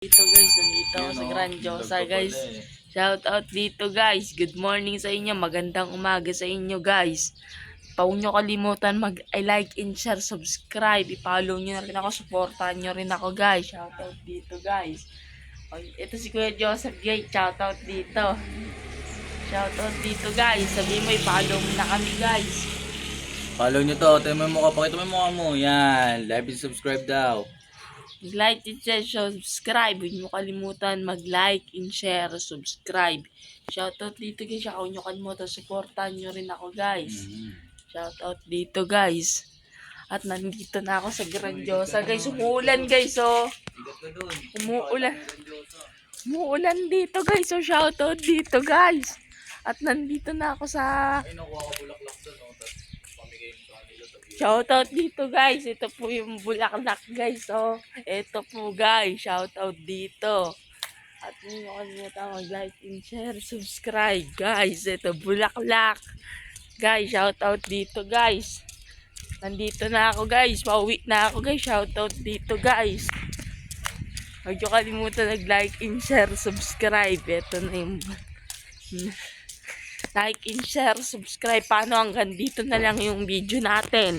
Dito guys, nandito ako sa Gran Josa guys. Shout out dito guys. Good morning sa inyo. Magandang umaga sa inyo guys. Huwag nyo kalimutan mag-like and share, subscribe. I-follow nyo na rin ako. Supportahan nyo rin ako guys. Shout out dito guys. Ito si Kuya Joseph guys. Shout out dito. Shout out dito guys. Sabihin mo i-follow mo na kami guys. Follow nyo to. Ito mo yung mukha. Pakita mo yung mukha mo. Yan. Like and subscribe daw. Like and share, subscribe. Huwag nyo kalimutan mag-like and share, subscribe. Shoutout dito guys. Huwag nyo kalimutan, supportan nyo rin ako guys. Shoutout dito guys. At nandito na ako sa Gran Josa guys. Umuulan guys oh. Umuulan. Umuulan dito guys. So shoutout dito guys. At nandito na ako sa... Ay, nakuha ko bulaklak doon. Pamigay mo sa kanila. Shoutout dito guys. Ito po yung bulaklak guys. Oh. Ito po guys. Shoutout dito. At huwag nyo kalimutan mag-like and share, subscribe guys. Ito bulaklak. Guys, shoutout dito guys. Nandito na ako guys. Pauwi na ako guys. Shoutout dito guys. Huwag nyo kalimutan mag-like and share, subscribe. Ito na yung... like and share, subscribe. Paano hanggang dito na lang yung video natin.